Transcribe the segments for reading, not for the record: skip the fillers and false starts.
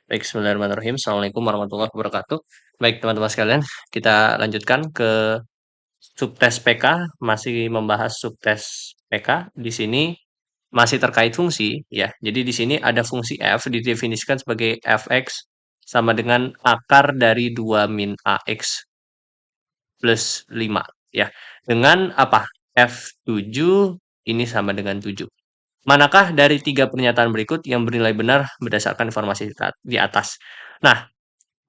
Baik, bismillahirrahmanirrahim. Assalamualaikum warahmatullahi wabarakatuh. Baik, teman-teman sekalian, kita lanjutkan ke subtes PK, masih membahas subtes PK. Di sini masih terkait fungsi, ya. Jadi di sini ada fungsi f didefinisikan sebagai fx sama dengan akar dari 2 min ax plus 5, ya. Dengan apa? F7 ini sama dengan 7. Manakah dari tiga pernyataan berikut yang bernilai benar berdasarkan informasi di atas? Nah,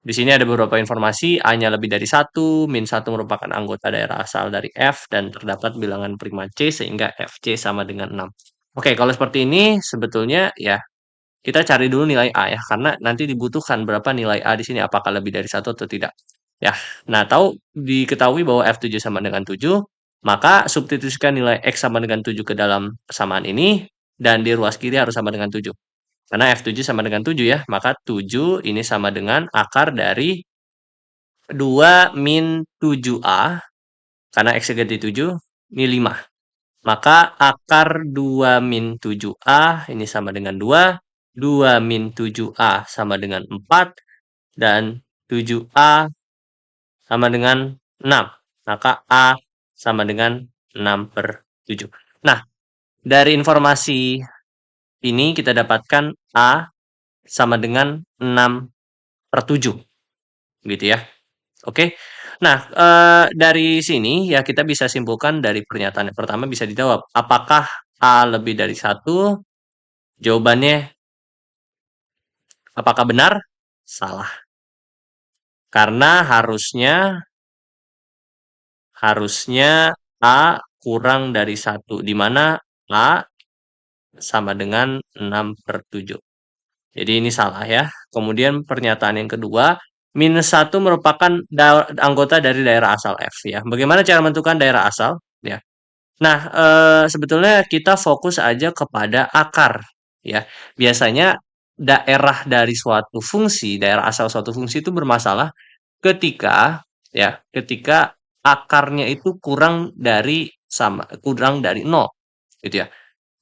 di sini ada beberapa informasi, A-nya lebih dari 1, min 1 merupakan anggota daerah asal dari F, dan terdapat bilangan prima C sehingga FC sama dengan 6. Oke, kalau seperti ini sebetulnya ya kita cari dulu nilai A ya, karena nanti dibutuhkan berapa nilai A di sini, apakah lebih dari 1 atau tidak. Ya, nah diketahui bahwa F7 sama dengan 7, maka substitusikan nilai X sama dengan 7 ke dalam persamaan ini, dan di ruas kiri harus sama dengan 7. Karena F7 sama dengan 7 ya, maka 7 ini sama dengan akar dari 2 min 7A, karena X ganti 7, ini 5. Maka akar 2 min 7A ini sama dengan 2, 2 min 7A sama dengan 4, dan 7A sama dengan 6. Maka A sama dengan 6/7. Nah, dari informasi ini kita dapatkan A sama dengan 6/7. Gitu ya. Oke. Nah, dari sini ya kita bisa simpulkan dari pernyataan yang pertama bisa dijawab. Apakah A lebih dari 1? Jawabannya apakah benar? Salah. Karena harusnya A kurang dari 1, di mana A sama dengan 6/7. Jadi ini salah ya. Kemudian pernyataan yang kedua, minus 1 merupakan anggota dari daerah asal F ya. Bagaimana cara menentukan daerah asal? Ya. Nah, sebetulnya kita fokus aja kepada akar ya. Biasanya daerah dari suatu fungsi, daerah asal suatu fungsi itu bermasalah ketika akarnya itu kurang dari 0 gitu ya.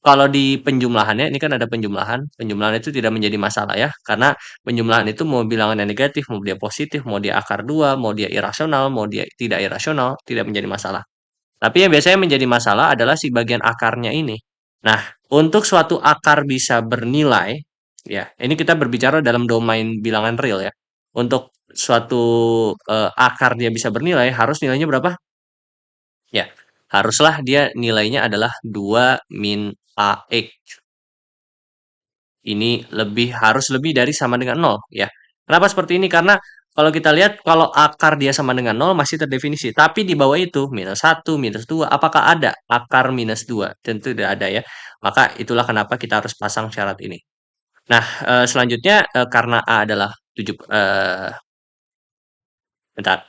Kalau di penjumlahannya, ini kan ada penjumlahan. Penjumlahan itu tidak menjadi masalah ya, karena penjumlahan itu mau bilangan yang negatif, mau dia positif, mau dia akar 2, mau dia irasional, mau dia tidak irasional, tidak menjadi masalah. Tapi yang biasanya menjadi masalah adalah si bagian akarnya ini. Nah, untuk suatu akar bisa bernilai, ya, ini kita berbicara dalam domain bilangan real ya. Untuk suatu akar dia bisa bernilai, harus nilainya berapa? Ya, haruslah dia nilainya adalah 2 min AX. Ini harus lebih dari sama dengan 0 ya. Kenapa seperti ini? Karena kalau kita lihat kalau akar dia sama dengan 0 masih terdefinisi, tapi di bawah itu minus 1, minus 2, apakah ada akar minus 2? Tentu tidak ada ya. Maka itulah kenapa kita harus pasang syarat ini. Nah, selanjutnya karena A adalah 7 bentar.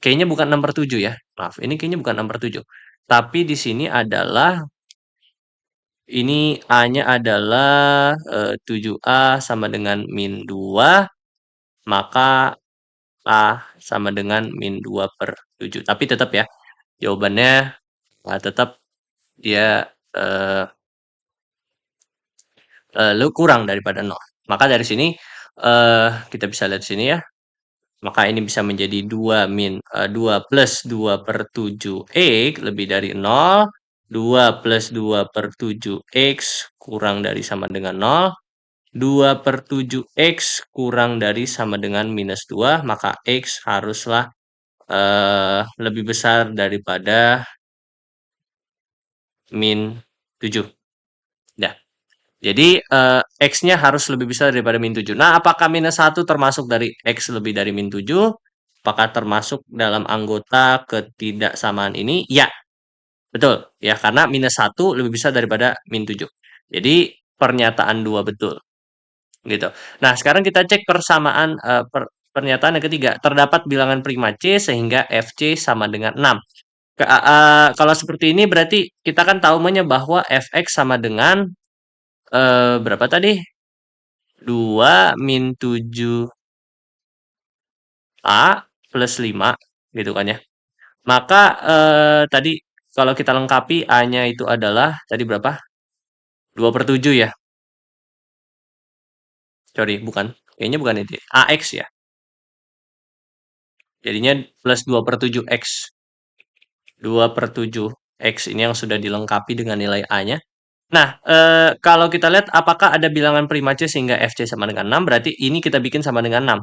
Kayaknya bukan 6/7 ya. Maaf, ini kayaknya bukan 6/7. Tapi di sini adalah ini A-nya adalah 7A sama dengan min 2, maka A sama dengan min 2/7. Tapi tetap ya, jawabannya tetap dia kurang daripada 0. Maka dari sini kita bisa lihat sini ya. Maka ini bisa menjadi 2 plus 2/7 X lebih dari 0. 2 plus 2/7 X kurang dari sama dengan 0. 2/7 X kurang dari sama dengan minus 2. Maka X haruslah lebih besar daripada min 7. Ya. Jadi X-nya harus lebih besar daripada min 7. Nah, apakah minus 1 termasuk dari X lebih dari min 7? Apakah termasuk dalam anggota ketidaksamaan ini? Ya, betul. Ya, karena minus 1 lebih besar daripada min 7. Jadi pernyataan 2 betul. Gitu. Nah, sekarang kita cek persamaan pernyataan yang ketiga. Terdapat bilangan prima C sehingga FC sama dengan 6. Kalau seperti ini berarti kita kan tahu bahwa Fx sama dengan berapa tadi? 2 min 7A plus 5 gitu kan ya. Maka tadi kalau kita lengkapi A-nya itu adalah tadi berapa? 2/7 ya. Sorry, bukan. Kayaknya bukan itu. AX ya. Jadinya plus 2/7 X. 2/7 X ini yang sudah dilengkapi dengan nilai A-nya. Nah, kalau kita lihat apakah ada bilangan prima C sehingga FC sama dengan 6, berarti ini kita bikin sama dengan 6.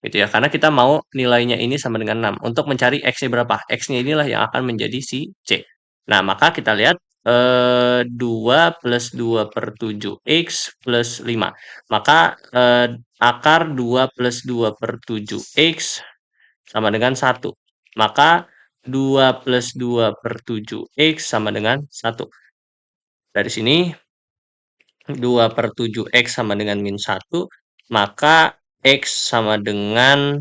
Gitu ya, karena kita mau nilainya ini sama dengan 6. Untuk mencari X-nya berapa? X-nya inilah yang akan menjadi si C. Nah, maka kita lihat 2 plus 2/7 X plus 5. Maka akar 2 plus 2/7 X sama dengan 1. Maka 2 plus 2/7 X sama dengan 1. Dari sini 2/7 X sama dengan -1, maka X sama dengan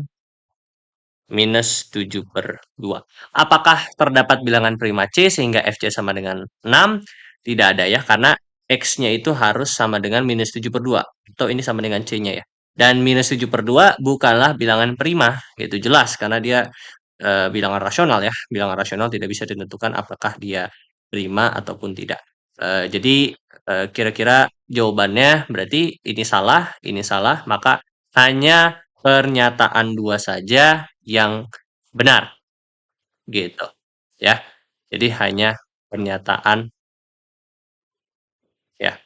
-7/2. Apakah terdapat bilangan prima C sehingga FC sama dengan 6? Tidak ada ya, karena X-nya itu harus sama dengan -7/2. Atau ini sama dengan C-nya ya. Dan -7/2 bukanlah bilangan prima, itu jelas karena dia bilangan rasional ya. Bilangan rasional tidak bisa ditentukan apakah dia prima ataupun tidak. Jadi kira-kira jawabannya berarti ini salah, maka hanya pernyataan 2 saja yang benar, gitu, ya. Jadi hanya pernyataan ya,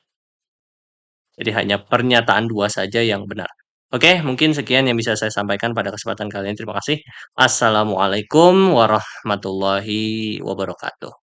jadi hanya pernyataan 2 saja yang benar. Oke, mungkin sekian yang bisa saya sampaikan pada kesempatan kali ini. Terima kasih. Assalamualaikum warahmatullahi wabarakatuh.